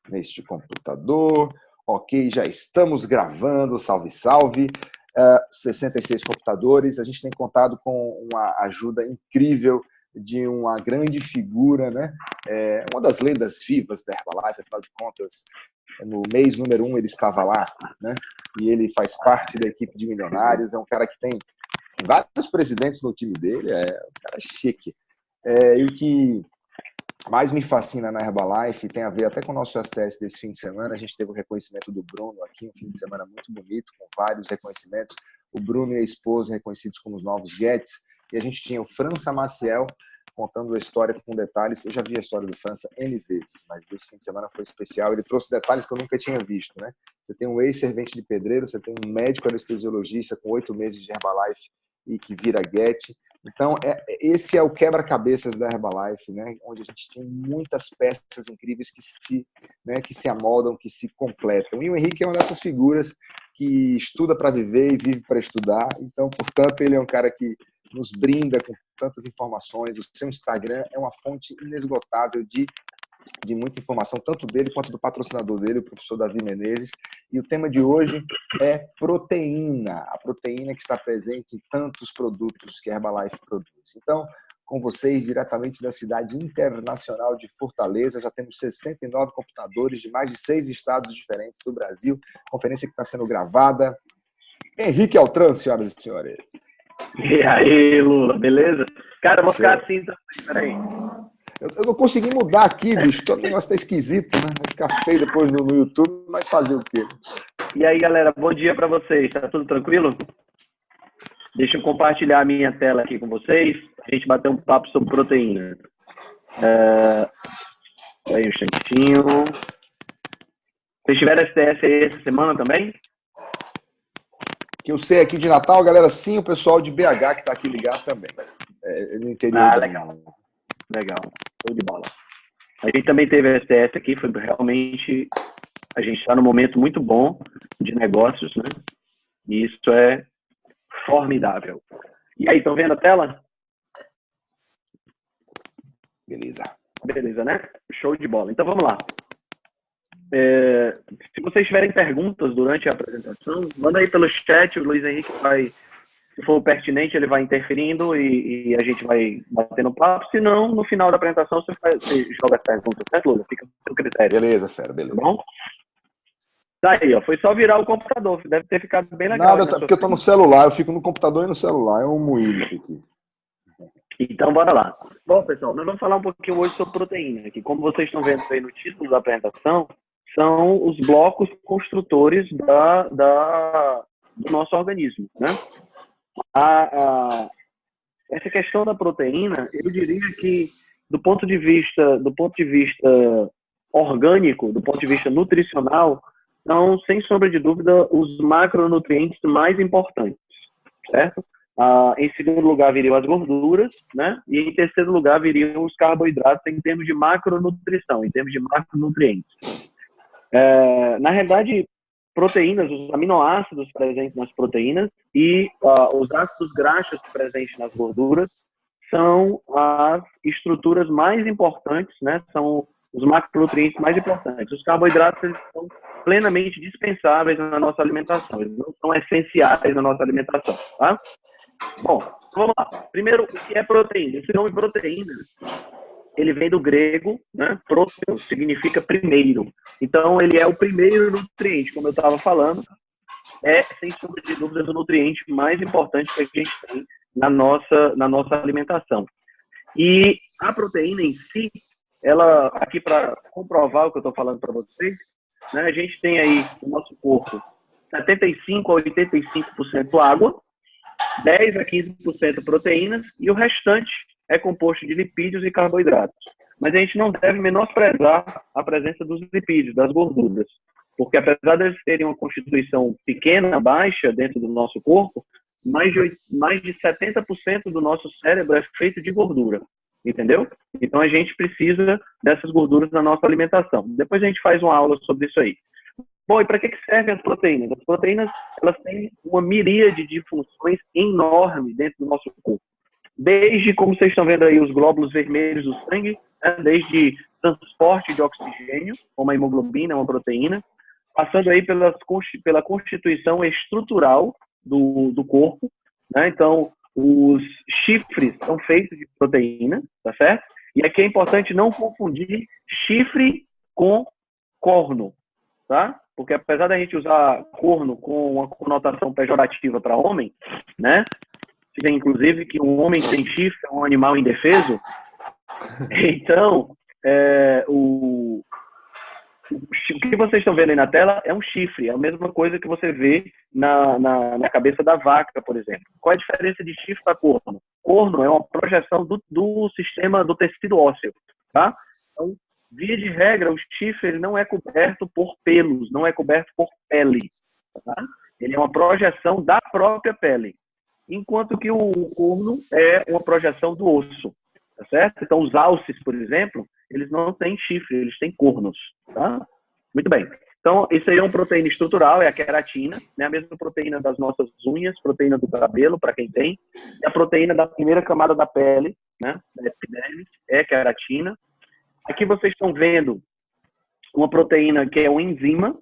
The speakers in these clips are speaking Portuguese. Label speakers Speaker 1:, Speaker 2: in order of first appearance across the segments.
Speaker 1: neste computador. Ok, já estamos gravando, salve, salve. 66 computadores, a gente tem contado com uma ajuda incrível de uma grande figura, né? Uma das lendas vivas da Herbalife, afinal de contas, no mês número 1 ele estava lá, né? E ele faz parte da equipe de milionários, é um cara que tem vários presidentes no time dele, é um cara chique. E o que mais me fascina na Herbalife tem a ver até com o nosso STS desse fim de semana. A gente teve o reconhecimento do Bruno aqui, um fim de semana muito bonito, com vários reconhecimentos. O Bruno e a esposa reconhecidos como os novos Guedes. E a gente tinha o França Maciel contando a história com detalhes. Eu já vi a história do França N vezes, mas esse fim de semana foi especial. Ele trouxe detalhes que eu nunca tinha visto, né? Você tem um ex-servente de pedreiro, você tem um médico anestesiologista com 8 meses de Herbalife e que vira Guete. Então, esse é o quebra-cabeças da Herbalife, né? Onde a gente tem muitas peças incríveis que se amoldam, que se completam. E o Henrique é uma dessas figuras que estuda para viver e vive para estudar. Então, portanto, ele é um cara que nos brinda com tantas informações. O seu Instagram é uma fonte inesgotável de muita informação, tanto dele quanto do patrocinador dele, o professor Davi Menezes. E o tema de hoje é proteína, a proteína que está presente em tantos produtos que a Herbalife produz. Então, com vocês, diretamente da cidade internacional de Fortaleza, já temos 69 computadores de mais de 6 estados diferentes do Brasil, conferência que está sendo gravada. Henrique Altran, senhoras e senhores.
Speaker 2: E aí, Lula, beleza? Cara, eu vou ficar assim também, peraí.
Speaker 1: Eu não consegui mudar aqui, bicho. Todo negócio tá esquisito, né? Vai ficar feio depois no YouTube, mas fazer o quê?
Speaker 2: E aí, galera, bom dia para vocês. Tá tudo tranquilo? Deixa eu compartilhar a minha tela aqui com vocês. A gente bater um papo sobre proteína. Aí, um instantinho. Vocês tiveram STS aí essa semana também?
Speaker 1: Que eu sei aqui de Natal, galera, sim, o pessoal de BH que está aqui ligado também. No interior.
Speaker 2: Legal. Legal. Show de bola. A gente também teve a STS aqui, foi realmente... A gente está num momento muito bom de negócios, né? E isso é formidável. E aí, estão vendo a tela? Beleza, né? Show de bola. Então, vamos lá. Se vocês tiverem perguntas durante a apresentação, manda aí pelo chat, o Luiz Henrique vai, se for pertinente, ele vai interferindo e a gente vai batendo papo. Se não, no final da apresentação, você joga as perguntas, certo, Lula? Fica no seu critério.
Speaker 1: Beleza, fera, beleza.
Speaker 2: Tá bom? Tá aí, ó. Foi só virar o computador. Deve ter ficado bem legal.
Speaker 1: Nada, porque eu tô no celular. Eu fico no computador e no celular. É um moído isso aqui.
Speaker 2: Então, bora lá. Bom, pessoal, nós vamos falar um pouquinho hoje sobre proteína, que como vocês estão vendo aí no título da apresentação, são os blocos construtores do nosso organismo, né? Essa questão da proteína, eu diria que do ponto de vista orgânico, do ponto de vista nutricional, são, sem sombra de dúvida, os macronutrientes mais importantes, certo? Em segundo lugar viriam as gorduras, né? E em terceiro lugar viriam os carboidratos em termos de macronutrição, em termos de macronutrientes. Na realidade, proteínas, os aminoácidos presentes nas proteínas e os ácidos graxos presentes nas gorduras são as estruturas mais importantes, né? São os macronutrientes mais importantes. Os carboidratos eles são plenamente dispensáveis na nossa alimentação, eles não são essenciais na nossa alimentação, tá? Bom, vamos lá. Primeiro, o que é proteína? Esse nome proteína, ele vem do grego, né? Proteo, significa primeiro. Então, ele é o primeiro nutriente, como eu estava falando, sem sombra de dúvidas, o nutriente mais importante que a gente tem na nossa alimentação. E a proteína em si, ela, aqui para comprovar o que eu estou falando para vocês, né, a gente tem aí no nosso corpo 75% a 85% água, 10% a 15% proteínas e o restante é composto de lipídios e carboidratos. Mas a gente não deve menosprezar a presença dos lipídios, das gorduras, porque apesar de eles terem uma constituição pequena, baixa dentro do nosso corpo, mais de 70% do nosso cérebro é feito de gordura, entendeu? Então a gente precisa dessas gorduras na nossa alimentação. Depois a gente faz uma aula sobre isso aí. Bom, e para que servem as proteínas? As proteínas, elas têm uma miríade de funções enorme dentro do nosso corpo. Desde, como vocês estão vendo aí, os glóbulos vermelhos do sangue, né? Desde transporte de oxigênio, como a hemoglobina, uma proteína, passando aí pela constituição estrutural do corpo, né? Então, os chifres são feitos de proteína, tá certo? E aqui é importante não confundir chifre com corno, tá? Porque apesar da gente usar corno com uma conotação pejorativa para homem, né? Dizem, inclusive, que um homem sem chifre é um animal indefeso. Então, o que vocês estão vendo aí na tela é um chifre, é a mesma coisa que você vê na cabeça da vaca, por exemplo. Qual é a diferença de chifre para corno? Corno é uma projeção do sistema do tecido ósseo, tá? Então, via de regra, o chifre ele não é coberto por pelos, não é coberto por pele, tá? Ele é uma projeção da própria pele, enquanto que o corno é uma projeção do osso, tá certo? Então, os alces, por exemplo, eles não têm chifre, eles têm cornos, tá? Muito bem. Então, isso aí é uma proteína estrutural, é a queratina, né? A mesma proteína das nossas unhas, proteína do cabelo, para quem tem, e a proteína da primeira camada da pele, né? Da epiderme, é queratina. Aqui vocês estão vendo uma proteína que é uma enzima,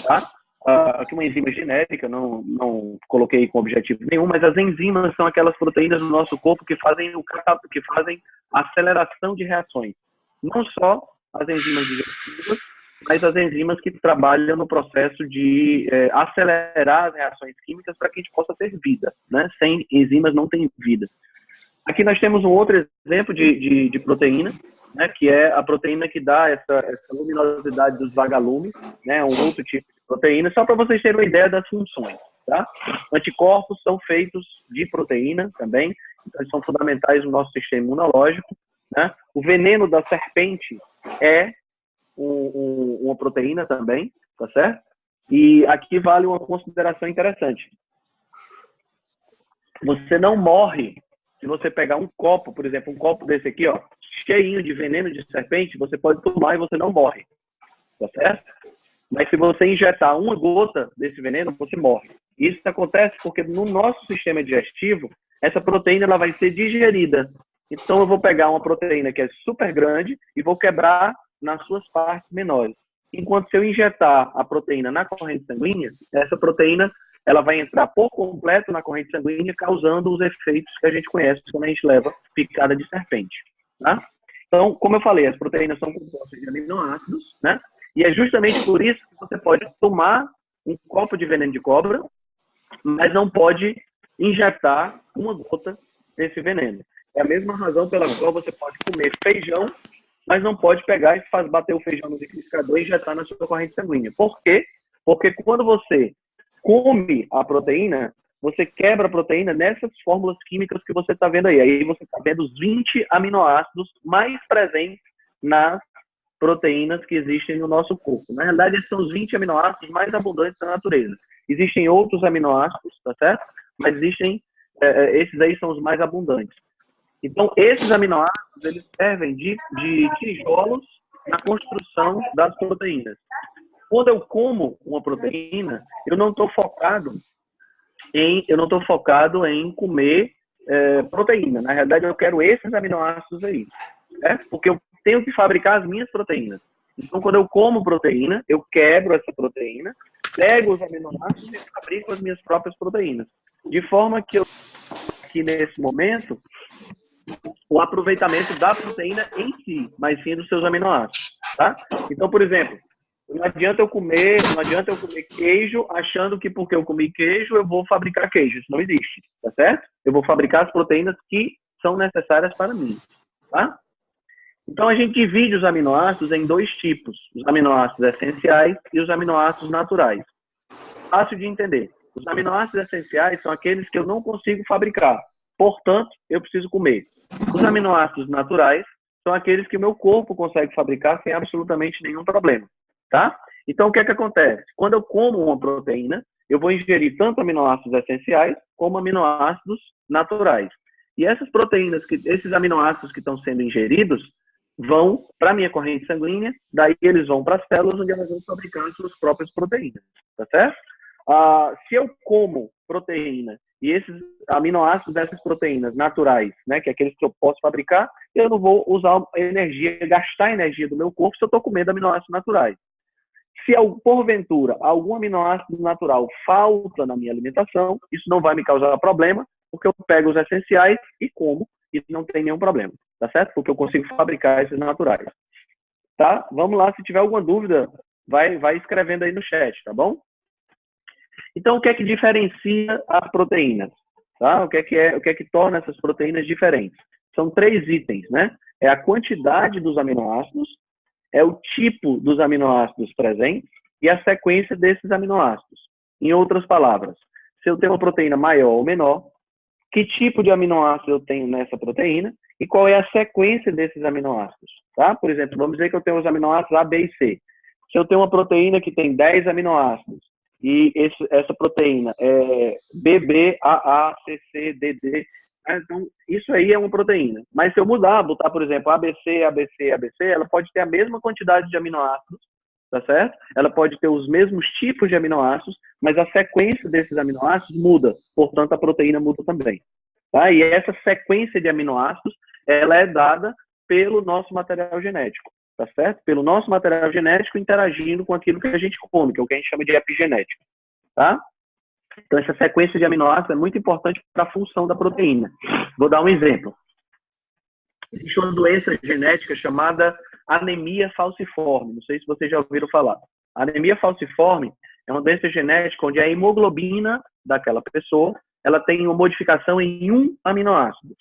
Speaker 2: tá? Aqui uma enzima genérica, não coloquei com objetivo nenhum, mas as enzimas são aquelas proteínas do nosso corpo que fazem a aceleração de reações. Não só as enzimas digestivas, mas as enzimas que trabalham no processo de acelerar as reações químicas para que a gente possa ter vida, né? Sem enzimas não tem vida. Aqui nós temos um outro exemplo de proteína, né? Que é a proteína que dá essa luminosidade dos vagalumes, né? Um outro tipo de proteína, só para vocês terem uma ideia das funções, tá? Anticorpos são feitos de proteína também, então eles são fundamentais no nosso sistema imunológico, né? O veneno da serpente é uma proteína também, tá certo? E aqui vale uma consideração interessante. Você não morre se você pegar um copo, por exemplo, um copo desse aqui, ó, cheinho de veneno de serpente, você pode tomar e você não morre, tá certo? Mas se você injetar uma gota desse veneno, você morre. Isso acontece porque no nosso sistema digestivo, essa proteína ela vai ser digerida. Então eu vou pegar uma proteína que é super grande e vou quebrar nas suas partes menores. Enquanto se eu injetar a proteína na corrente sanguínea, essa proteína ela vai entrar por completo na corrente sanguínea, causando os efeitos que a gente conhece quando a gente leva picada de serpente, tá? Então, como eu falei, as proteínas são compostas de aminoácidos, né? E é justamente por isso que você pode tomar um copo de veneno de cobra, mas não pode injetar uma gota desse veneno. É a mesma razão pela qual você pode comer feijão, mas não pode pegar e bater o feijão no liquidificador e injetar na sua corrente sanguínea. Por quê? Porque quando você come a proteína, você quebra a proteína nessas fórmulas químicas que você está vendo aí. Aí você está vendo os 20 aminoácidos mais presentes nas proteínas que existem no nosso corpo. Na realidade, esses são os 20 aminoácidos mais abundantes da natureza. Existem outros aminoácidos, tá certo? Mas existem, esses aí são os mais abundantes. Então, esses aminoácidos, eles servem de tijolos na construção das proteínas. Quando eu como uma proteína, eu não estou focado em comer proteína. Na realidade, eu quero esses aminoácidos aí, certo? Porque eu tenho que fabricar as minhas proteínas. Então, quando eu como proteína, eu quebro essa proteína, pego os aminoácidos e fabrico as minhas próprias proteínas. De forma que eu, aqui nesse momento, o aproveitamento da proteína em si, mas sim dos seus aminoácidos, tá? Então, por exemplo, não adianta eu comer queijo achando que porque eu comi queijo eu vou fabricar queijo. Isso não existe, tá certo? Eu vou fabricar as proteínas que são necessárias para mim, tá? Então, a gente divide os aminoácidos em dois tipos, os aminoácidos essenciais e os aminoácidos naturais. Fácil de entender. Os aminoácidos essenciais são aqueles que eu não consigo fabricar, portanto, eu preciso comer. Os aminoácidos naturais são aqueles que o meu corpo consegue fabricar sem absolutamente nenhum problema, tá? Então, o que é que acontece? Quando eu como uma proteína, eu vou ingerir tanto aminoácidos essenciais como aminoácidos naturais. E essas proteínas, esses aminoácidos que estão sendo ingeridos, vão para a minha corrente sanguínea, daí eles vão para as células onde elas vão fabricar as suas próprias proteínas, tá certo? Se eu como proteína e esses aminoácidos dessas proteínas naturais, né, que é aqueles que eu posso fabricar, eu não vou usar energia, gastar energia do meu corpo se eu estou comendo aminoácidos naturais. Se, porventura, algum aminoácido natural falta na minha alimentação, isso não vai me causar problema, porque eu pego os essenciais e como, e não tem nenhum problema, tá certo? Porque eu consigo fabricar esses naturais. Tá? Vamos lá, se tiver alguma dúvida, vai escrevendo aí no chat, tá bom? Então, o que é que diferencia as proteínas? Tá? O que é que torna essas proteínas diferentes? São 3 itens, né? É a quantidade dos aminoácidos, é o tipo dos aminoácidos presentes e a sequência desses aminoácidos. Em outras palavras, se eu tenho uma proteína maior ou menor, que tipo de aminoácido eu tenho nessa proteína e qual é a sequência desses aminoácidos. Tá? Por exemplo, vamos dizer que eu tenho os aminoácidos A, B e C. Se eu tenho uma proteína que tem 10 aminoácidos e essa proteína é BB, AA, CC, DD, então isso aí é uma proteína. Mas se eu botar, por exemplo, ABC, ABC, ABC, ela pode ter a mesma quantidade de aminoácidos, tá certo? Ela pode ter os mesmos tipos de aminoácidos, mas a sequência desses aminoácidos muda, portanto a proteína muda também. Tá? E essa sequência de aminoácidos, ela é dada pelo nosso material genético, tá certo? Pelo nosso material genético interagindo com aquilo que a gente come, que é o que a gente chama de epigenética, tá? Então essa sequência de aminoácidos é muito importante para a função da proteína. Vou dar um exemplo. Existe uma doença genética chamada anemia falciforme. Não sei se vocês já ouviram falar. A anemia falciforme é uma doença genética onde a hemoglobina daquela pessoa, ela tem uma modificação em um aminoácido,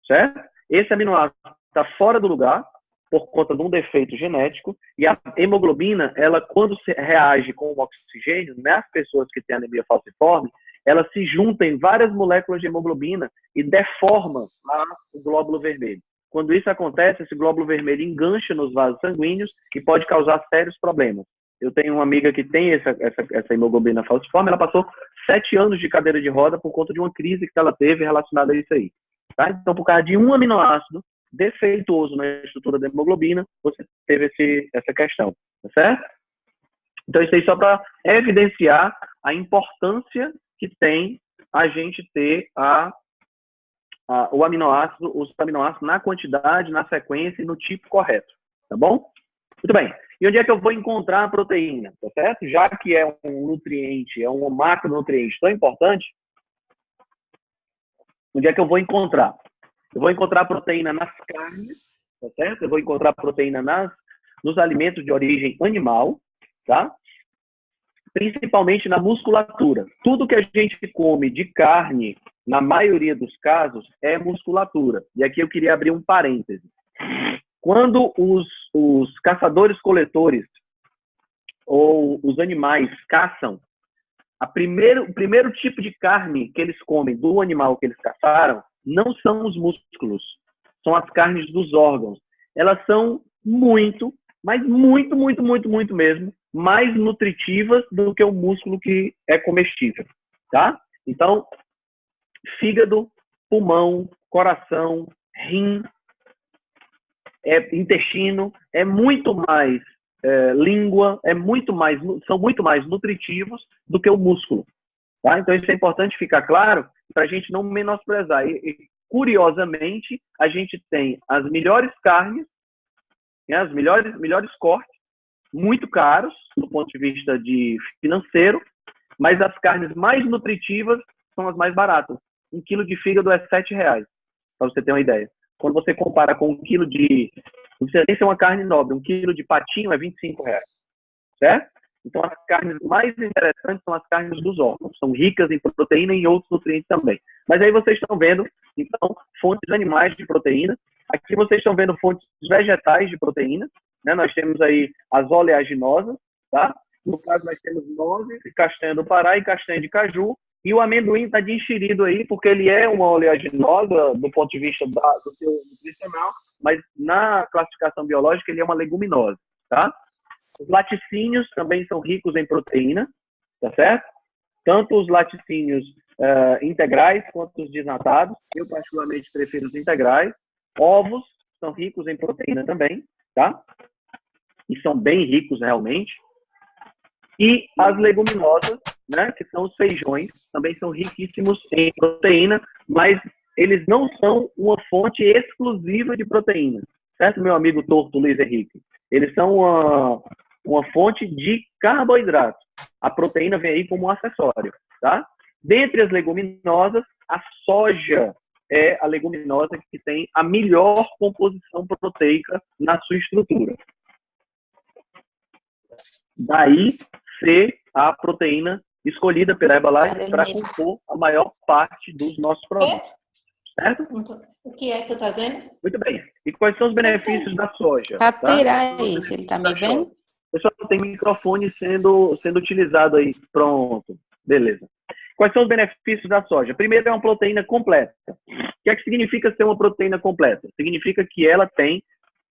Speaker 2: certo? Esse aminoácido está fora do lugar por conta de um defeito genético e a hemoglobina, ela quando se reage com o oxigênio, nas pessoas que têm anemia falciforme, ela se junta em várias moléculas de hemoglobina e deforma o glóbulo vermelho. Quando isso acontece, esse glóbulo vermelho engancha nos vasos sanguíneos e pode causar sérios problemas. Eu tenho uma amiga que tem essa hemoglobina falciforme, ela passou 7 anos de cadeira de roda por conta de uma crise que ela teve relacionada a isso aí. Tá? Então, por causa de um aminoácido defeituoso na estrutura da hemoglobina, você teve essa questão, tá certo? Então, isso aí só para evidenciar a importância que tem a gente ter os aminoácidos na quantidade, na sequência e no tipo correto, tá bom? Muito bem. E onde é que eu vou encontrar a proteína, tá certo? Já que é um nutriente, é um macronutriente tão importante, onde é que eu vou encontrar? Eu vou encontrar proteína nas carnes, tá certo? Eu vou encontrar proteína nos alimentos de origem animal, tá? Principalmente na musculatura. Tudo que a gente come de carne, na maioria dos casos, é musculatura. E aqui eu queria abrir um parêntese. Quando os caçadores-coletores ou os animais caçam, o primeiro tipo de carne que eles comem do animal que eles caçaram não são os músculos, são as carnes dos órgãos. Elas são muito, mas muito, muito, muito, muito mesmo, mais nutritivas do que o músculo que é comestível, tá? Então, fígado, pulmão, coração, rim, intestino, é muito mais língua, são muito mais nutritivos do que o músculo, tá? Então, isso é importante ficar claro para a gente não menosprezar. E, curiosamente, a gente tem as melhores carnes, né, as melhores cortes, muito caros do ponto de vista financeiro, mas as carnes mais nutritivas são as mais baratas. 1 quilo de fígado é R$7, para você ter uma ideia. Quando você compara com 1 quilo não precisa nem ser uma carne nobre, 1 quilo de patinho é R$25, certo? Então, as carnes mais interessantes são as carnes dos órgãos. São ricas em proteína e em outros nutrientes também. Mas aí vocês estão vendo, então, fontes animais de proteína. Aqui vocês estão vendo fontes vegetais de proteína. Né? Nós temos aí as oleaginosas, tá? No caso, nós temos nozes, castanha do Pará e castanha de caju. E o amendoim está de enxerido aí, porque ele é uma oleaginosa do ponto de vista do seu nutricional, mas na classificação biológica ele é uma leguminosa, tá? Os laticínios também são ricos em proteína, tá certo? Tanto os laticínios integrais quanto os desnatados. Eu, particularmente, prefiro os integrais. Ovos são ricos em proteína também, tá? E são bem ricos, realmente. E as leguminosas né, que são os feijões, também são riquíssimos em proteína, mas eles não são uma fonte exclusiva de proteína, certo, meu amigo torto Luiz Henrique? Eles são uma fonte de carboidrato. A proteína vem aí como um acessório, tá? Dentre as leguminosas, a soja é a leguminosa que tem a melhor composição proteica na sua estrutura. Daí ser a proteína escolhida pela Herbalife para compor a maior parte dos nossos produtos. Certo?
Speaker 3: O que é que eu estou dizendo?
Speaker 2: Muito bem. E quais são os benefícios da soja?
Speaker 3: Para tirar isso, ele está me vendo?
Speaker 2: Pessoal, tem microfone sendo utilizado aí. Pronto. Beleza. Quais são os benefícios da soja? Primeiro, é uma proteína completa. O que é que significa ser uma proteína completa? Significa que ela tem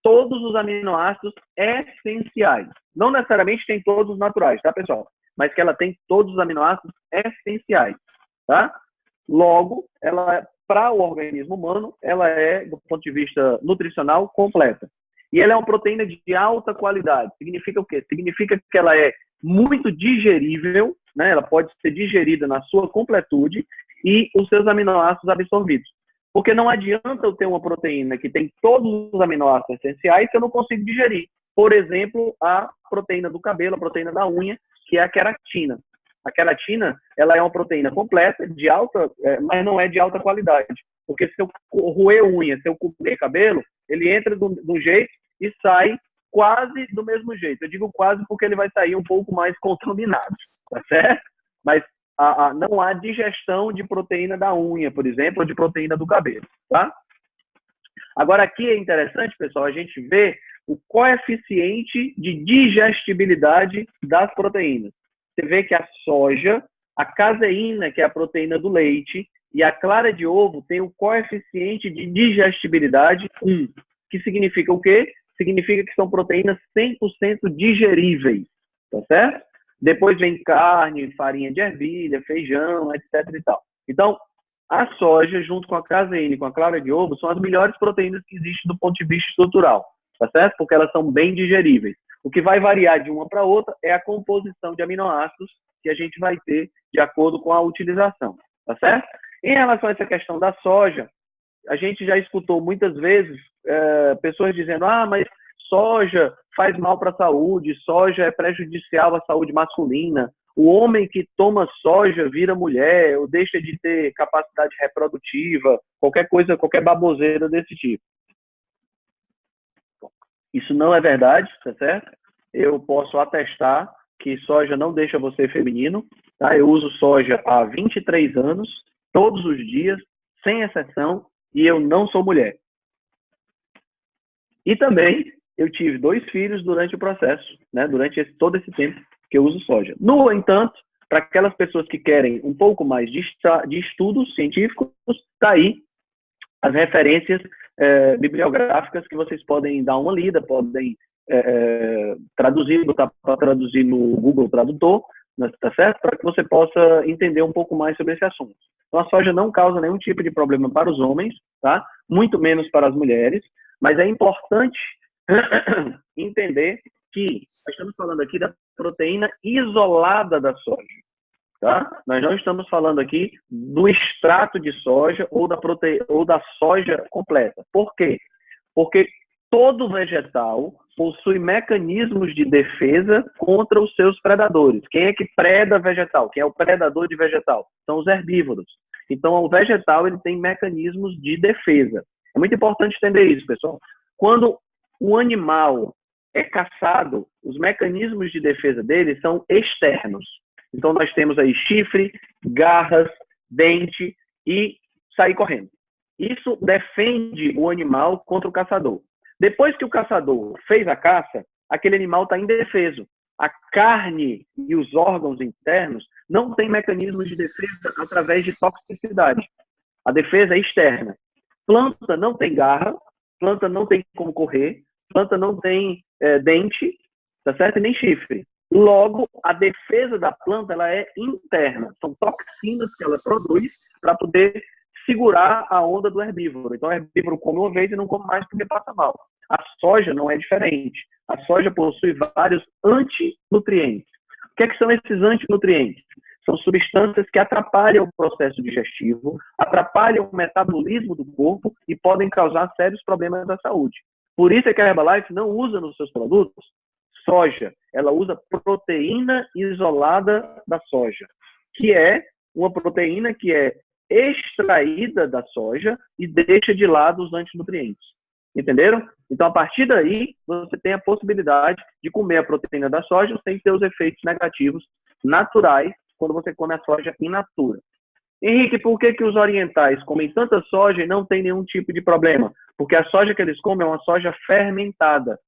Speaker 2: todos os aminoácidos essenciais. Não necessariamente tem todos os naturais, tá, pessoal? Mas que ela tem todos os aminoácidos essenciais, tá? Logo, ela, para o organismo humano, ela é, do ponto de vista nutricional, completa. E ela é uma proteína de alta qualidade. Significa o quê? Significa que ela é muito digerível, né? Ela pode ser digerida na sua completude e os seus aminoácidos absorvidos. Porque não adianta eu ter uma proteína que tem todos os aminoácidos essenciais que eu não consigo digerir. Por exemplo, a proteína do cabelo, a proteína da unha, que é a queratina. A queratina, ela é uma proteína completa, de alta, mas não é de alta qualidade. Porque se eu roer unha, se eu comer cabelo, ele entra de um jeito e sai quase do mesmo jeito. Eu digo quase porque ele vai sair um pouco mais contaminado, tá certo? Mas não há digestão de proteína da unha, por exemplo, ou de proteína do cabelo, tá? Agora, aqui é interessante, pessoal, a gente ver o coeficiente de digestibilidade das proteínas. Você vê que a soja, a caseína, que é a proteína do leite, e a clara de ovo tem o coeficiente de digestibilidade 1, que significa o quê? Significa que são proteínas 100% digeríveis, tá certo? Depois vem carne, farinha de ervilha, feijão, etc. e tal. Então, a soja, junto com a caseína e com a clara de ovo, são as melhores proteínas que existem do ponto de vista estrutural, tá certo? Porque elas são bem digeríveis. O que vai variar de uma para outra é a composição de aminoácidos que a gente vai ter de acordo com a utilização, tá certo? Em relação a essa questão da soja, a gente já escutou muitas vezes pessoas dizendo, mas soja faz mal para a saúde, soja é prejudicial à saúde masculina, o homem que toma soja vira mulher, ou deixa de ter capacidade reprodutiva, qualquer coisa, qualquer baboseira desse tipo. Isso não é verdade, tá certo? Eu posso atestar que soja não deixa você feminino, tá? Eu uso soja há 23 anos, todos os dias, sem exceção, e eu não sou mulher. E também eu tive 2 filhos durante o processo, né? Durante todo esse tempo que eu uso soja. No entanto, para aquelas pessoas que querem um pouco mais de estudos científicos, está aí as referências bibliográficas que vocês podem dar uma lida, podem traduzir, botar para traduzir no Google Tradutor, tá certo? Para que você possa entender um pouco mais sobre esse assunto. Então, a soja não causa nenhum tipo de problema para os homens, tá? Muito menos para as mulheres, mas é importante entender que nós estamos falando aqui da proteína isolada da soja, tá? Nós não estamos falando aqui do extrato de soja ou da soja completa. Por quê? Porque todo vegetal possui mecanismos de defesa contra os seus predadores. Quem é que preda vegetal? Quem é o predador de vegetal? São os herbívoros. Então, o vegetal ele tem mecanismos de defesa. É muito importante entender isso, pessoal. Quando um animal é caçado, os mecanismos de defesa dele são externos. Então, nós temos aí chifre, garras, dente e sair correndo. Isso defende o animal contra o caçador. Depois que o caçador fez a caça, aquele animal está indefeso. A carne e os órgãos internos não têm mecanismos de defesa através de toxicidade. A defesa é externa. Planta não tem garra, planta não tem como correr, planta não tem dente, tá certo? E nem chifre. Logo, a defesa da planta ela é interna. São toxinas que ela produz para poder segurar a onda do herbívoro. Então, o herbívoro come uma vez e não come mais porque passa mal. A soja não é diferente. A soja possui vários antinutrientes. O que são esses antinutrientes? São substâncias que atrapalham o processo digestivo, atrapalham o metabolismo do corpo e podem causar sérios problemas da saúde. Por isso é que a Herbalife não usa nos seus produtos soja. Ela usa proteína isolada da soja, que é uma proteína que é extraída da soja e deixa de lado os antinutrientes. Entenderam? Então, a partir daí, você tem a possibilidade de comer a proteína da soja sem ter os efeitos negativos naturais quando você come a soja in natura. Henrique, por que os orientais comem tanta soja e não tem nenhum tipo de problema? Porque a soja que eles comem é uma soja fermentada.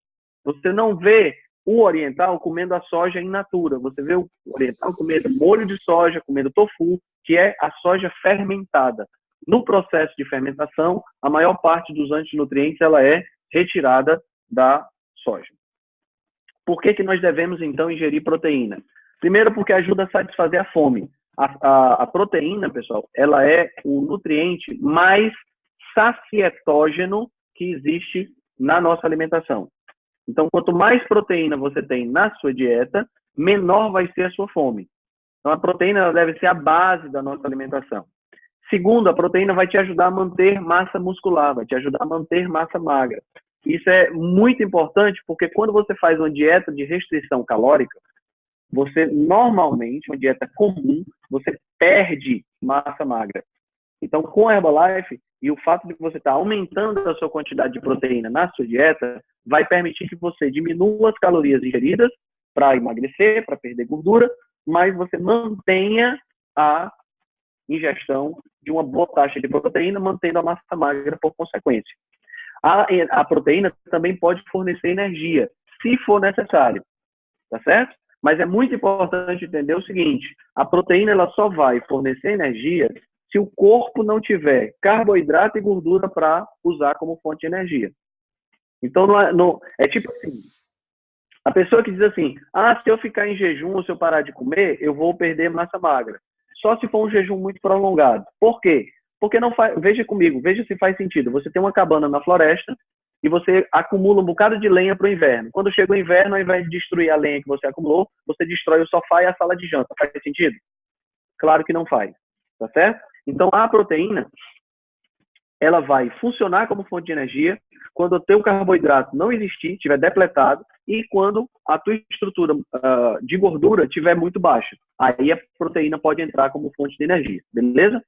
Speaker 2: Você não vê o oriental comendo a soja in natura. Você vê o oriental comendo molho de soja, comendo tofu, que é a soja fermentada. No processo de fermentação, a maior parte dos antinutrientes ela é retirada da soja. Por que nós devemos, então, ingerir proteína? Primeiro, porque ajuda a satisfazer a fome. A proteína, pessoal, ela é o nutriente mais sacietógeno que existe na nossa alimentação. Então, quanto mais proteína você tem na sua dieta, menor vai ser a sua fome. Então, a proteína ela deve ser a base da nossa alimentação. Segundo, a proteína vai te ajudar a manter massa muscular, vai te ajudar a manter massa magra. Isso é muito importante porque quando você faz uma dieta de restrição calórica, você normalmente, uma dieta comum, você perde massa magra. Então, com a Herbalife e o fato de você estar aumentando a sua quantidade de proteína na sua dieta, vai permitir que você diminua as calorias ingeridas para emagrecer, para perder gordura, mas você mantenha a ingestão de uma boa taxa de proteína, mantendo a massa magra por consequência. A proteína também pode fornecer energia, se for necessário, tá certo? Mas é muito importante entender o seguinte, a proteína ela só vai fornecer energia se o corpo não tiver carboidrato e gordura para usar como fonte de energia. Então, é tipo assim, a pessoa que diz assim, se eu ficar em jejum ou se eu parar de comer, eu vou perder massa magra. Só se for um jejum muito prolongado. Por quê? Porque não faz, veja comigo, veja se faz sentido. Você tem uma cabana na floresta e você acumula um bocado de lenha para o inverno. Quando chega o inverno, ao invés de destruir a lenha que você acumulou, você destrói o sofá e a sala de janta. Faz sentido? Claro que não faz. Tá certo? Então, a proteína, ela vai funcionar como fonte de energia quando o teu carboidrato não existir, estiver depletado, e quando a tua estrutura de gordura estiver muito baixa. Aí a proteína pode entrar como fonte de energia, beleza?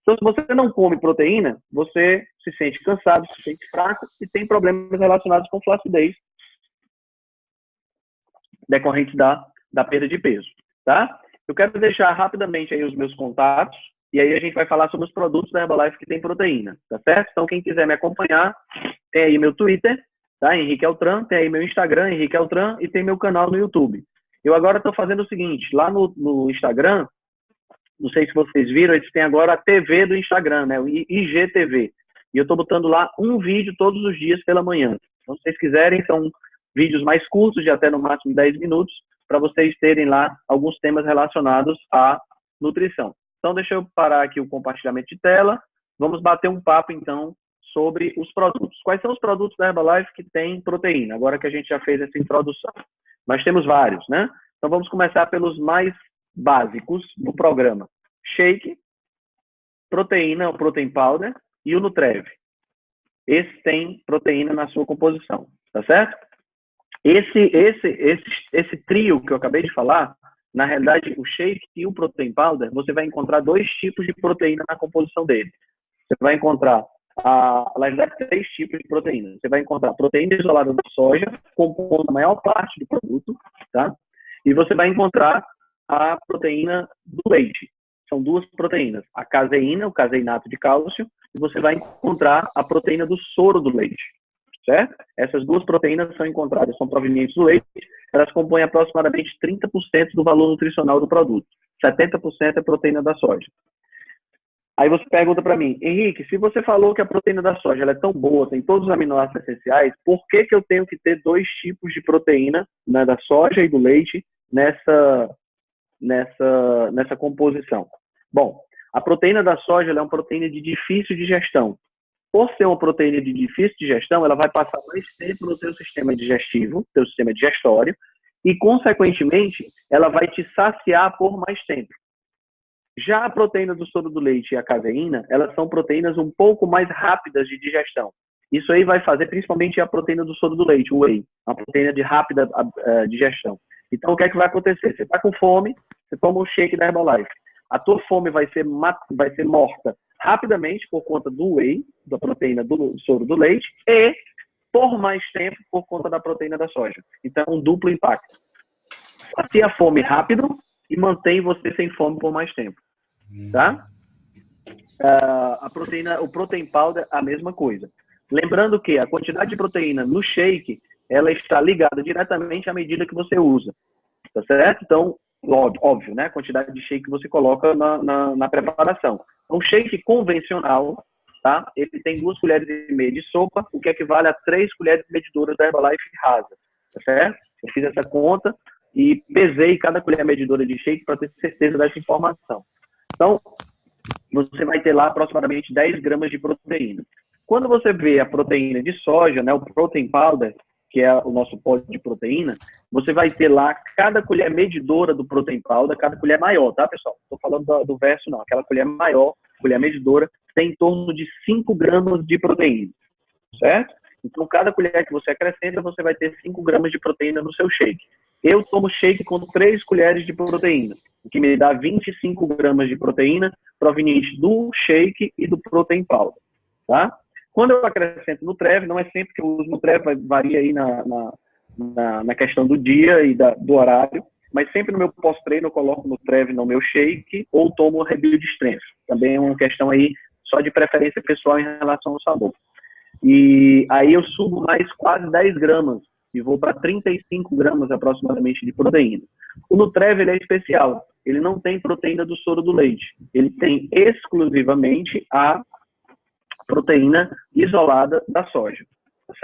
Speaker 2: Então, se você não come proteína, você se sente cansado, se sente fraco e tem problemas relacionados com flacidez decorrentes da perda de peso, tá? Eu quero deixar rapidamente aí os meus contatos e aí a gente vai falar sobre os produtos da Herbalife que tem proteína, tá certo? Então, quem quiser me acompanhar, tem aí meu Twitter, tá? Henrique Eltran, tem aí meu Instagram, Henrique Eltran, e tem meu canal no YouTube. Eu agora estou fazendo o seguinte, lá no Instagram, não sei se vocês viram, eles têm agora a TV do Instagram, né? O IGTV. E eu estou botando lá um vídeo todos os dias pela manhã. Então, se vocês quiserem, são vídeos mais curtos, de até no máximo 10 minutos, para vocês terem lá alguns temas relacionados à nutrição. Então, deixa eu parar aqui o compartilhamento de tela. Vamos bater um papo, então, sobre os produtos. Quais são os produtos da Herbalife que tem proteína? Agora que a gente já fez essa introdução. Nós temos vários, né? Então, vamos começar pelos mais básicos do programa. Shake, proteína, o Protein Powder e o Nutrev. Esse tem proteína na sua composição, tá certo? Esse trio que eu acabei de falar, na realidade, o shake e o Protein Powder, você vai encontrar dois tipos de proteína na composição dele. Você vai encontrar, na verdade, 3 tipos de proteína. Você vai encontrar proteína isolada da soja, compondo a maior parte do produto, tá? E você vai encontrar a proteína do leite. São 2 proteínas, a caseína, o caseinato de cálcio, e você vai encontrar a proteína do soro do leite, certo? Essas 2 proteínas são encontradas, são provenientes do leite, elas compõem aproximadamente 30% do valor nutricional do produto. 70% é proteína da soja. Aí você pergunta para mim, Henrique, se você falou que a proteína da soja ela é tão boa, tem todos os aminoácidos essenciais, por que eu tenho que ter 2 tipos de proteína, né, da soja e do leite nessa composição? Bom, a proteína da soja ela é uma proteína de difícil digestão. Por ser uma proteína de difícil digestão, ela vai passar mais tempo no teu sistema digestivo, teu sistema digestório, e, consequentemente, ela vai te saciar por mais tempo. Já a proteína do soro do leite e a caseína, elas são proteínas um pouco mais rápidas de digestão. Isso aí vai fazer principalmente a proteína do soro do leite, o whey, uma proteína de rápida digestão. Então, o que é que vai acontecer? Você está com fome, você toma um shake da Herbalife. A tua fome vai ser morta rapidamente por conta do whey, da proteína do soro do leite, e por mais tempo por conta da proteína da soja. Então, um duplo impacto. Sacia a fome rápido e mantém você sem fome por mais tempo. Tá? O protein powder, a mesma coisa. Lembrando que a quantidade de proteína no shake, ela está ligada diretamente à medida que você usa. Tá certo? Então, óbvio, né? A quantidade de shake que você coloca na preparação. Um shake convencional, tá? Ele tem 2,5 colheres de sopa, o que equivale a 3 colheres medidoras da Herbalife rasa. Tá certo? Eu fiz essa conta e pesei cada colher medidora de shake para ter certeza dessa informação. Então, você vai ter lá aproximadamente 10 gramas de proteína. Quando você vê a proteína de soja, né, o protein powder, que é o nosso pó de proteína, você vai ter lá cada colher medidora do protein powder, cada colher maior, tá, pessoal? Estou falando do verso, não. Aquela colher maior, colher medidora, tem em torno de 5 gramas de proteína, certo? Então, cada colher que você acrescenta, você vai ter 5 gramas de proteína no seu shake. Eu tomo shake com 3 colheres de proteína, o que me dá 25 gramas de proteína proveniente do shake e do protein powder, tá? Quando eu acrescento no Trev, não é sempre que eu uso no Trev, varia aí na questão do dia e do horário, mas sempre no meu pós-treino eu coloco no Trev no meu shake ou tomo o Rebuild Strength. Também é uma questão aí só de preferência pessoal em relação ao sabor. E aí eu subo mais quase 10 gramas e vou para 35 gramas aproximadamente de proteína. O Nutrev, ele é especial. Ele não tem proteína do soro do leite. Ele tem exclusivamente a proteína isolada da soja,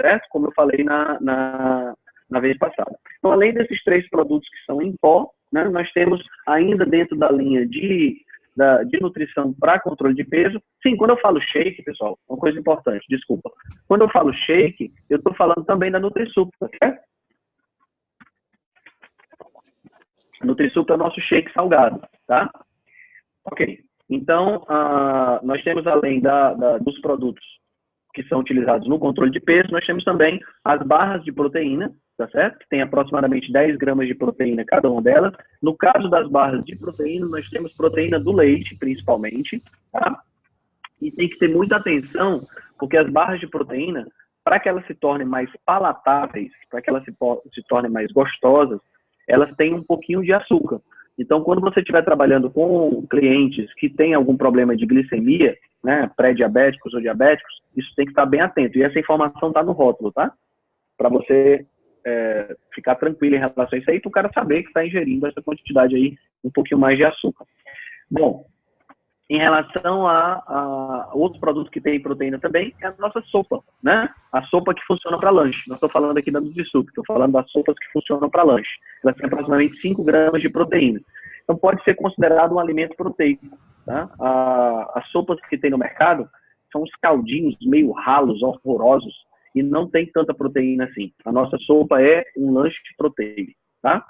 Speaker 2: certo? Como eu falei na vez passada. Então, além desses 3 produtos que são em pó, né, nós temos ainda dentro da linha de nutrição para controle de peso. Sim, quando eu falo shake, pessoal, uma coisa importante, desculpa. Quando eu falo shake, eu estou falando também da NutriSup, certo? NutriSup é o nosso shake salgado, tá? Ok. Então, nós temos, além dos produtos que são utilizados no controle de peso, nós temos também as barras de proteína, tá certo? Que tem aproximadamente 10 gramas de proteína cada uma delas. No caso das barras de proteína, nós temos proteína do leite, principalmente, tá? E tem que ter muita atenção, porque as barras de proteína, para que elas se tornem mais palatáveis, para que elas se tornem mais gostosas, elas têm um pouquinho de açúcar. Então, quando você estiver trabalhando com clientes que têm algum problema de glicemia, né, pré-diabéticos ou diabéticos, isso tem que estar bem atento. E essa informação está no rótulo, tá? Para você ficar tranquilo em relação a isso aí, para o cara saber que está ingerindo essa quantidade aí, um pouquinho mais de açúcar. Bom, em relação a outro produto que tem proteína também, é a nossa sopa, né? A sopa que funciona para lanche. Não estou falando aqui da NutriSup, estou falando das sopas que funcionam para lanche. Elas têm aproximadamente 5 gramas de proteína. Então, pode ser considerado um alimento proteico, tá? As sopas que tem no mercado são uns caldinhos meio ralos, horrorosos, e não tem tanta proteína assim. A nossa sopa é um lanche proteico, tá?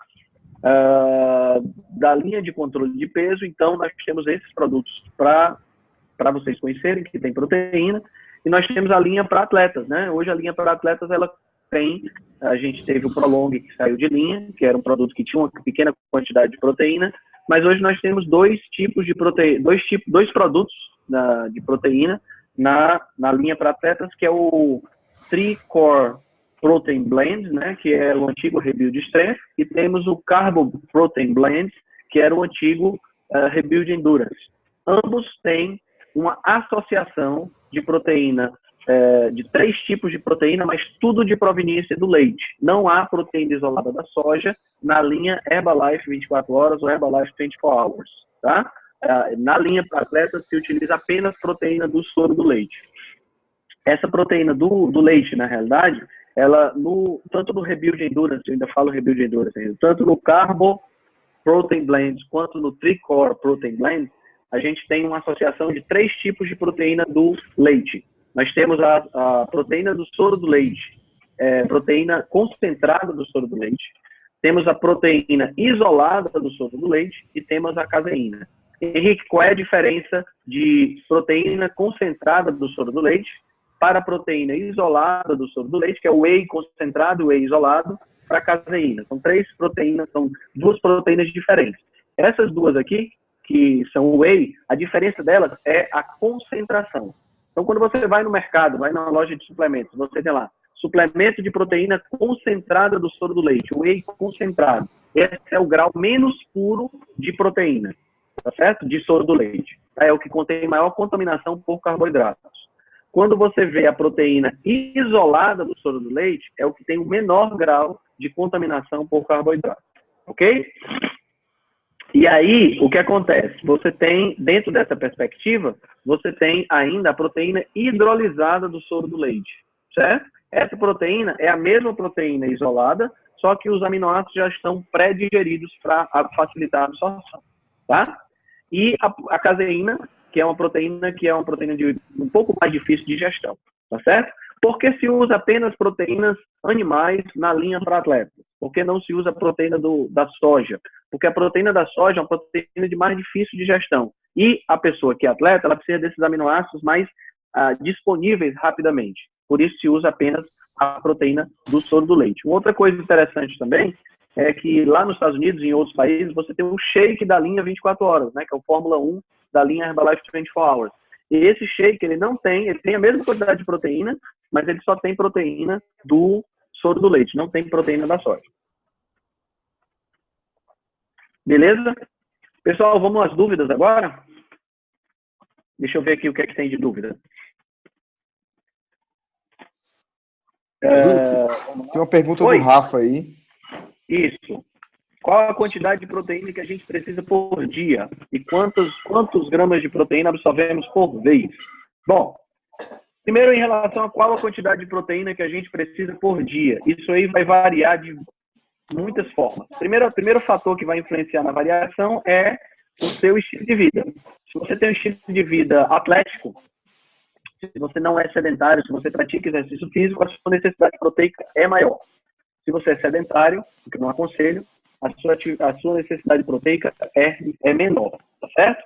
Speaker 2: Da linha de controle de peso, então nós temos esses produtos para vocês conhecerem que tem proteína, e nós temos a linha para atletas, né? Hoje a linha para atletas, ela tem, a gente teve o Prolong que saiu de linha, que era um produto que tinha uma pequena quantidade de proteína, mas hoje nós temos dois produtos de proteína na linha para atletas, que é o 3-Core Protein Blend, né, que é o antigo Rebuild Strength, e temos o Carbo Protein Blend, que era o antigo Rebuild Endurance. Ambos têm uma associação de proteína, de 3 tipos de proteína, mas tudo de proveniência do leite. Não há proteína isolada da soja na linha Herbalife 24 horas ou Herbalife 24 hours, tá? Na linha para atletas se utiliza apenas proteína do soro do leite. Essa proteína do leite, na realidade, ela tanto no Rebuild Endurance, eu ainda falo Rebuild Endurance, tanto no Carbo Protein Blend quanto no 3-Core Protein Blend, a gente tem uma associação de 3 tipos de proteína do leite. Nós temos a proteína do soro do leite, proteína concentrada do soro do leite, temos a proteína isolada do soro do leite e temos a caseína. Henrique, qual é a diferença de proteína concentrada do soro do leite para a proteína isolada do soro do leite, que é o whey concentrado e o whey isolado, para a caseína? São são duas proteínas diferentes. Essas duas aqui, que são o whey, a diferença delas é a concentração. Então, quando você vai no mercado, vai na loja de suplementos, você tem lá, suplemento de proteína concentrada do soro do leite, whey concentrado. Esse é o grau menos puro de proteína, tá certo? De soro do leite. É o que contém maior contaminação por carboidratos. Quando você vê a proteína isolada do soro do leite, é o que tem o menor grau de contaminação por carboidrato. Ok? E aí, o que acontece? Você tem, dentro dessa perspectiva, você tem ainda a proteína hidrolisada do soro do leite, certo? Essa proteína é a mesma proteína isolada, só que os aminoácidos já estão pré-digeridos para facilitar a absorção, tá? E a caseína, que é uma proteína de um pouco mais difícil de digestão, tá certo? Por que se usa apenas proteínas animais na linha para atletas? Por que não se usa a proteína da soja? Porque a proteína da soja é uma proteína de mais difícil de digestão. E a pessoa que é atleta, ela precisa desses aminoácidos mais disponíveis rapidamente. Por isso se usa apenas a proteína do soro do leite. Uma outra coisa interessante também é que lá nos Estados Unidos e em outros países você tem um shake da linha 24 horas, né, que é o Fórmula 1 da linha Herbalife 24 Hours. E esse shake, ele tem a mesma quantidade de proteína, mas ele só tem proteína do soro do leite, não tem proteína da soja. Beleza? Pessoal, vamos às dúvidas agora? Deixa eu ver aqui o que é que tem de dúvida.
Speaker 1: Tem uma pergunta do Rafa aí.
Speaker 2: Isso. Qual a quantidade de proteína que a gente precisa por dia? E quantos gramas de proteína absorvemos por vez? Bom, primeiro em relação a qual a quantidade de proteína que a gente precisa por dia. Isso aí vai variar de muitas formas. O primeiro fator que vai influenciar na variação é o seu estilo de vida. Se você tem um estilo de vida atlético, se você não é sedentário, se você pratica exercício físico, a sua necessidade proteica é maior. Se você é sedentário, o que eu não aconselho, a sua necessidade proteica é menor, tá certo?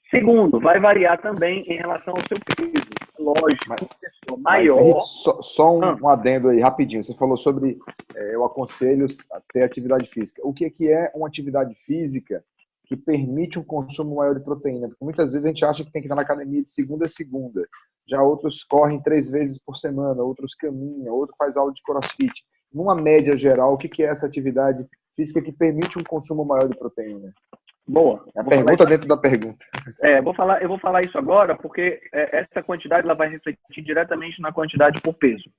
Speaker 2: Segundo, vai variar também em relação ao seu peso. Lógico, uma pessoa maior...
Speaker 1: Henrique, só um adendo aí, rapidinho. Você falou sobre eu aconselho a ter atividade física. O que é uma atividade física que permite um consumo maior de proteína? Porque muitas vezes a gente acha que tem que estar na academia de segunda a segunda. Já outros correm 3 vezes por semana, outros caminham, outro faz aula de crossfit. Numa média geral, o que é essa atividade física que permite um consumo maior de proteína?
Speaker 2: Boa.
Speaker 1: A pergunta dentro da pergunta.
Speaker 2: Eu vou falar isso agora porque essa quantidade ela vai refletir diretamente na quantidade por peso,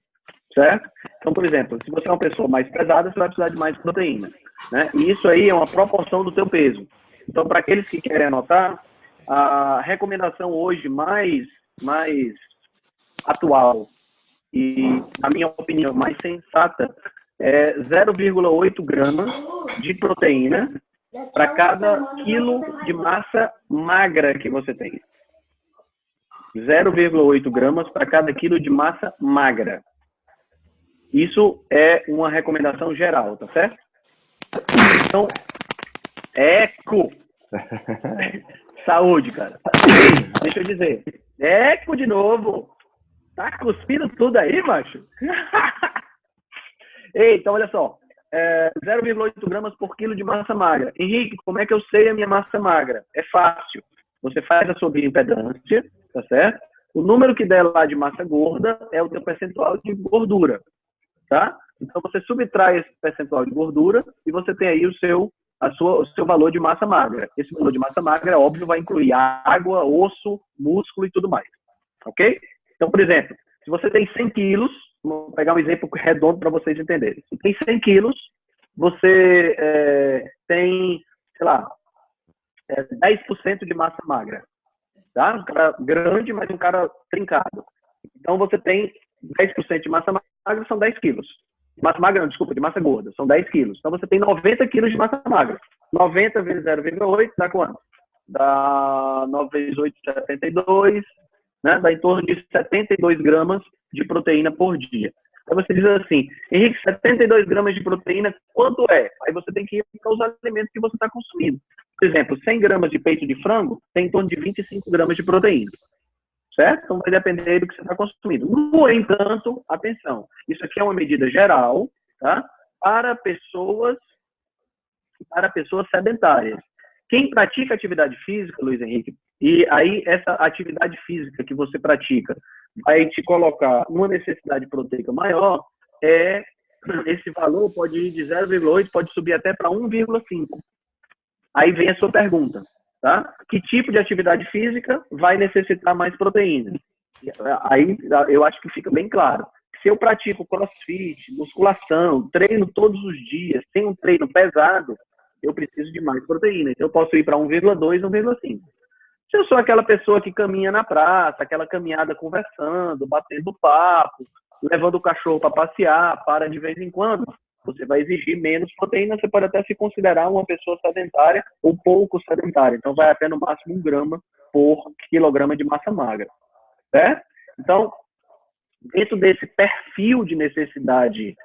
Speaker 2: certo? Então, por exemplo, se você é uma pessoa mais pesada, você vai precisar de mais proteína, né? E isso aí é uma proporção do teu peso. Então, para aqueles que querem anotar, a recomendação hoje mais atual e, na minha opinião, mais sensata é 0,8 gramas de proteína para cada quilo de massa magra que você tem. 0,8 gramas para cada quilo de massa magra. Isso é uma recomendação geral, tá certo? Então, eco! Saúde, cara. Deixa eu dizer. Eco de novo. Tá cuspindo tudo aí, macho? Ei, então olha só. 0,8 gramas por quilo de massa magra. Henrique, como é que eu sei a minha massa magra? É fácil. Você faz a sua bioimpedância, tá certo? O número que der lá de massa gorda é o teu percentual de gordura, tá? Então você subtrai esse percentual de gordura e você tem aí o seu valor de massa magra. Esse valor de massa magra, óbvio, vai incluir água, osso, músculo e tudo mais, ok? Então, por exemplo, se você tem 100 quilos, vou pegar um exemplo redondo para vocês entenderem. Se tem 100 quilos, você tem, sei lá, 10% de massa magra. Tá? Um cara grande, mas um cara trincado. Então, você tem 10% de massa magra, são 10 quilos. Massa magra, não, desculpa, de massa gorda, são 10 quilos. Então, você tem 90 quilos de massa magra. 90 vezes 0,8 dá quanto? Dá 9 vezes 8, 72, né? Dá em torno de 72 gramas de proteína por dia. Aí você diz assim, Henrique, 72 gramas de proteína, quanto é? Aí você tem que ir para os alimentos que você está consumindo. Por exemplo, 100 gramas de peito de frango tem em torno de 25 gramas de proteína. Certo? Então vai depender do que você está consumindo. No entanto, atenção, isso aqui é uma medida geral, tá? Para pessoas sedentárias. Quem pratica atividade física, Luiz Henrique, e aí essa atividade física que você pratica vai te colocar numa necessidade proteica maior, esse valor pode ir de 0,8, pode subir até para 1,5. Aí vem a sua pergunta, tá? Que tipo de atividade física vai necessitar mais proteína? Aí eu acho que fica bem claro. Se eu pratico crossfit, musculação, treino todos os dias, tem um treino pesado, eu preciso de mais proteína. Então, eu posso ir para 1,2, 1,5. Se eu sou aquela pessoa que caminha na praça, aquela caminhada conversando, batendo papo, levando o cachorro para passear, para de vez em quando, você vai exigir menos proteína. Você pode até se considerar uma pessoa sedentária ou pouco sedentária. Então, vai até no máximo 1 grama por quilograma de massa magra. Certo? Então, dentro desse perfil de necessidade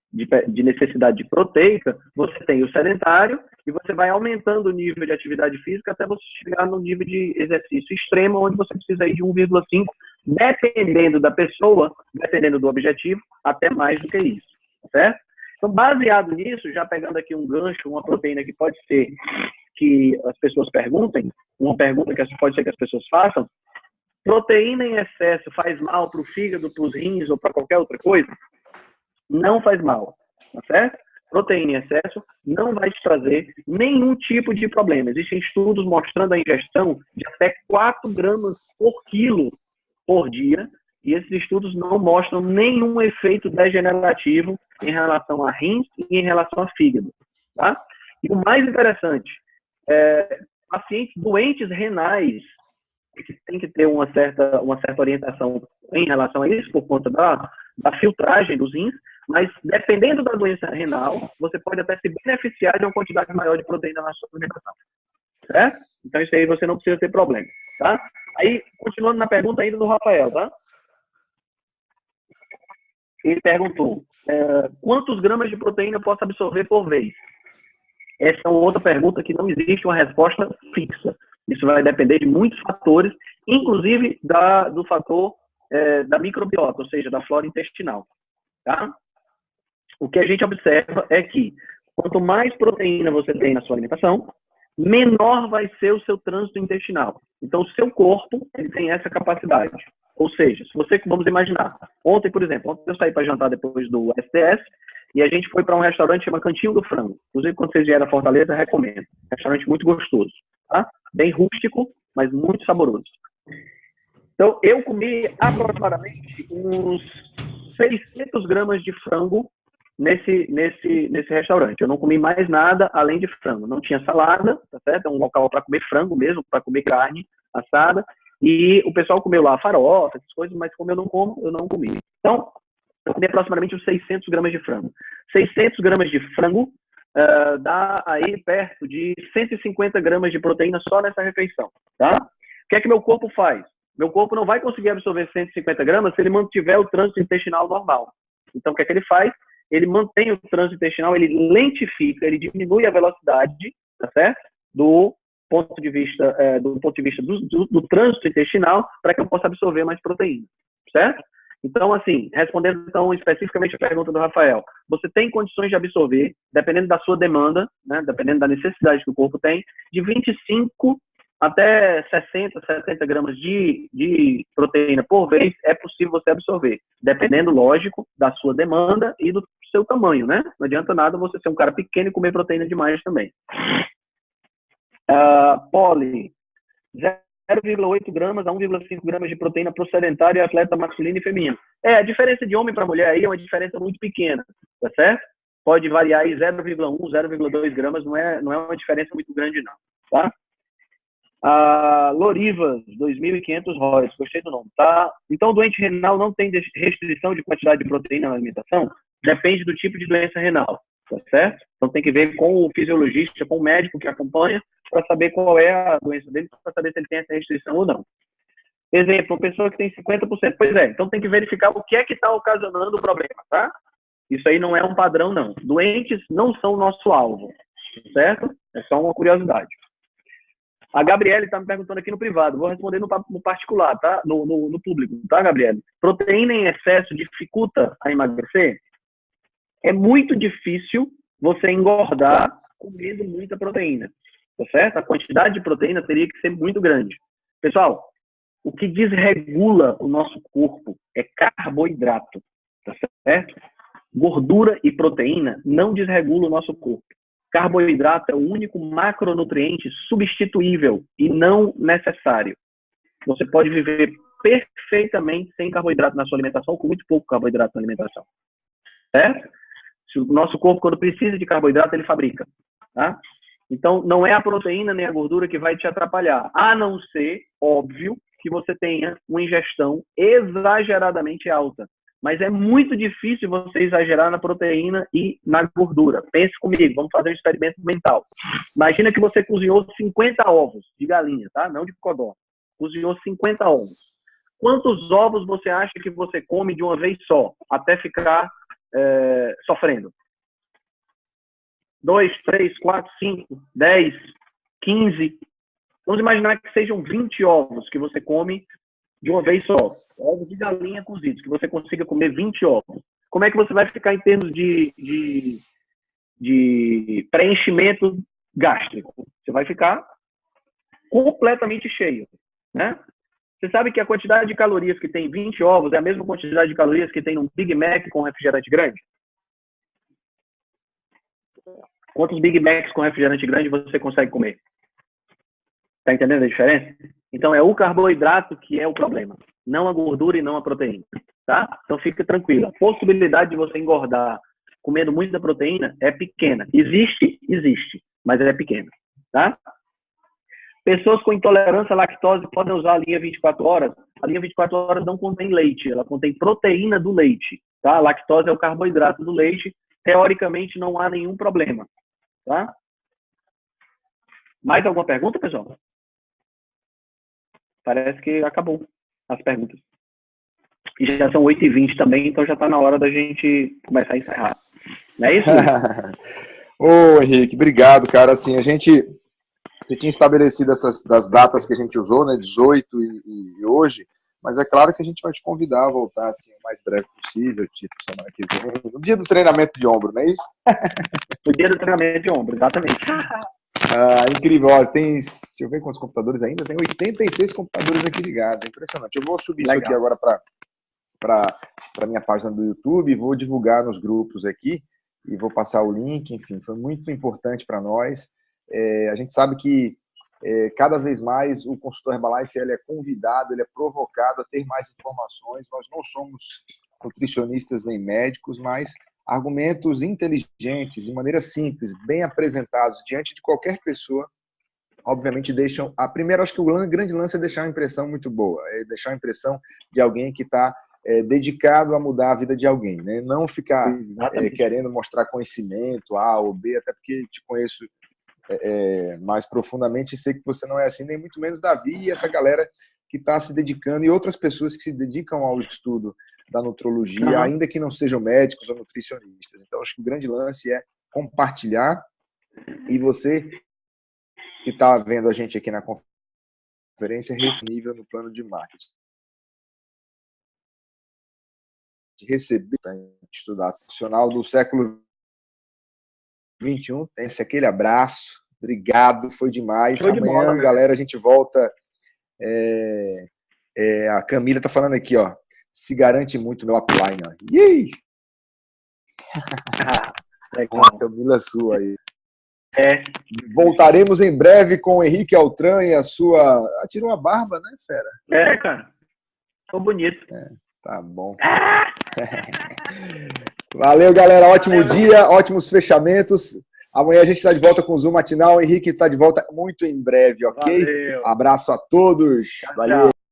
Speaker 2: de necessidade proteica, você tem o sedentário e você vai aumentando o nível de atividade física até você chegar no nível de exercício extremo, onde você precisa ir de 1,5, dependendo da pessoa, dependendo do objetivo, até mais do que isso, certo? Então, baseado nisso, já pegando aqui um gancho, uma proteína que pode ser que as pessoas perguntem, uma pergunta que pode ser que as pessoas façam: proteína em excesso faz mal para o fígado, para os rins ou para qualquer outra coisa? Não faz mal, tá certo? Proteína em excesso não vai te trazer nenhum tipo de problema. Existem estudos mostrando a ingestão de até 4 gramas por quilo por dia, e esses estudos não mostram nenhum efeito degenerativo em relação a rins e em relação a fígado, tá? E o mais interessante, pacientes doentes renais, que tem que ter uma certa orientação em relação a isso, por conta da filtragem dos rins, mas dependendo da doença renal, você pode até se beneficiar de uma quantidade maior de proteína na sua alimentação. Certo? Então isso aí você não precisa ter problema, tá? Aí, continuando na pergunta ainda do Rafael, tá? Ele perguntou, quantos gramas de proteína eu posso absorver por vez? Essa é uma outra pergunta que não existe uma resposta fixa. Isso vai depender de muitos fatores, inclusive do fator da microbiota, ou seja, da flora intestinal. Tá? O que a gente observa é que quanto mais proteína você tem na sua alimentação, menor vai ser o seu trânsito intestinal. Então, o seu corpo ele tem essa capacidade. Ou seja, se você, vamos imaginar, ontem, por exemplo, eu saí para jantar depois do STS e a gente foi para um restaurante chamado Cantinho do Frango. Inclusive, quando vocês vierem a Fortaleza, recomendo. Restaurante muito gostoso. Tá? Bem rústico, mas muito saboroso. Então, eu comi aproximadamente uns 600 gramas de frango nesse restaurante. Eu não comi mais nada além de frango. Não tinha salada, tá certo? É um local para comer frango mesmo, para comer carne assada. E o pessoal comeu lá farofa, essas coisas, mas como eu não como, eu não comi. Então, eu comi aproximadamente uns 600 gramas de frango. 600 gramas de frango dá aí perto de 150 gramas de proteína só nessa refeição, tá? O que é que meu corpo faz? Meu corpo não vai conseguir absorver 150 gramas se ele mantiver o trânsito intestinal normal. Então, o que é que ele faz? Ele mantém o trânsito intestinal, ele lentifica, ele diminui a velocidade, tá certo? Do ponto de vista do trânsito intestinal, para que eu possa absorver mais proteína, certo? Então, assim, respondendo então especificamente a pergunta do Rafael, você tem condições de absorver, dependendo da sua demanda, né, dependendo da necessidade que o corpo tem, de 25 até 60, 70 gramas de proteína por vez é possível você absorver, dependendo, lógico, da sua demanda e do seu tamanho, né? Não adianta nada você ser um cara pequeno e comer proteína demais também. Poli, 0,8 gramas a 1,5 gramas de proteína para o sedentário e atleta masculino e feminino. A diferença de homem para mulher aí é uma diferença muito pequena, tá certo? Pode variar aí 0,1, 0,2 gramas, não é uma diferença muito grande não, tá? Lorivas, 2.500 ROIs, gostei do nome, tá? Então, o doente renal não tem restrição de quantidade de proteína na alimentação? Depende do tipo de doença renal, tá certo? Então, tem que ver com o fisiologista, com o médico que acompanha, para saber qual é a doença dele, para saber se ele tem essa restrição ou não. Exemplo, uma pessoa que tem 50%. Pois é, então tem que verificar o que é que está ocasionando o problema, tá? Isso aí não é um padrão, não. Doentes não são o nosso alvo, certo? É só uma curiosidade. A Gabriele está me perguntando aqui no privado. Vou responder no particular, tá? No público, tá, Gabriele? Proteína em excesso dificulta a emagrecer? É muito difícil você engordar comendo muita proteína, tá certo? A quantidade de proteína teria que ser muito grande. Pessoal, o que desregula o nosso corpo é carboidrato, tá certo? Gordura e proteína não desregulam o nosso corpo. Carboidrato é o único macronutriente substituível e não necessário. Você pode viver perfeitamente sem carboidrato na sua alimentação, com muito pouco carboidrato na alimentação. Certo? Se o nosso corpo, quando precisa de carboidrato, ele fabrica. Tá? Então, não é a proteína nem a gordura que vai te atrapalhar, a não ser, óbvio, que você tenha uma ingestão exageradamente alta. Mas é muito difícil você exagerar na proteína e na gordura. Pense comigo, vamos fazer um experimento mental. Imagina que você cozinhou 50 ovos de galinha, tá? Não de codorna. Cozinhou 50 ovos. Quantos ovos você acha que você come de uma vez só, até ficar sofrendo? 2, 3, 4, 5, 10, 15. Vamos imaginar que sejam 20 ovos que você come de uma vez só. Ovos de galinha cozidos, que você consiga comer 20 ovos. Como é que você vai ficar em termos de preenchimento gástrico? Você vai ficar completamente cheio, né? Você sabe que a quantidade de calorias que tem em 20 ovos é a mesma quantidade de calorias que tem num Big Mac com refrigerante grande? Quantos Big Macs com refrigerante grande você consegue comer? Tá entendendo a diferença? Então, é o carboidrato que é o problema, não a gordura e não a proteína, tá? Então, fica tranquilo. A possibilidade de você engordar comendo muita proteína é pequena. Existe, mas é pequena, tá? Pessoas com intolerância à lactose podem usar a linha 24 horas. A linha 24 horas não contém leite, ela contém proteína do leite, tá? A lactose é o carboidrato do leite. Teoricamente, não há nenhum problema, tá? Mais alguma pergunta, pessoal? Parece que acabou as perguntas. E já são 8h20 também, então já está na hora da gente começar a encerrar. Não é isso?
Speaker 1: Ô, Henrique, obrigado, cara. Assim, você tinha estabelecido das datas que a gente usou, né, 18 e hoje, mas é claro que a gente vai te convidar a voltar assim, o mais breve possível, tipo semana que vem, no dia do treinamento de ombro, não é isso?
Speaker 2: No dia do treinamento de ombro, exatamente.
Speaker 1: Incrível, olha, deixa eu ver quantos computadores ainda, tem 86 computadores aqui ligados, é impressionante. Eu vou subir isso aqui agora para a minha página do YouTube, vou divulgar nos grupos aqui e vou passar o link, enfim, foi muito importante para nós. A gente sabe que cada vez mais o consultor Herbalife ele é convidado, ele é provocado a ter mais informações. Nós não somos nutricionistas nem médicos, mas argumentos inteligentes, de maneira simples, bem apresentados diante de qualquer pessoa, obviamente deixam... Primeiro, acho que o grande lance é deixar uma impressão muito boa, é deixar a impressão de alguém que está dedicado a mudar a vida de alguém, né? Não ficar querendo mostrar conhecimento A ou B, até porque te conheço mais profundamente e sei que você não é assim, nem muito menos Davi e essa galera que está se dedicando e outras pessoas que se dedicam ao estudo da nutrologia, ainda que não sejam médicos ou nutricionistas. Então, acho que o grande lance é compartilhar e você que está vendo a gente aqui na conferência recebível no plano de marketing. Receber, estudar profissional do século 21, tem aquele abraço, obrigado, foi demais. Amanhã, galera, a gente volta. A Camila tá falando aqui, ó, se garante muito meu upline, ó. A Camila sua aí. Voltaremos em breve com o Henrique Altran e a sua... tirou a barba, né, fera?
Speaker 2: Cara, ficou bonito.
Speaker 1: Tá bom. Valeu, galera. Ótimo dia, ótimos fechamentos. Amanhã a gente está de volta com o Zoom Matinal. O Henrique está de volta muito em breve, ok?
Speaker 2: Valeu.
Speaker 1: Abraço a todos. Valeu.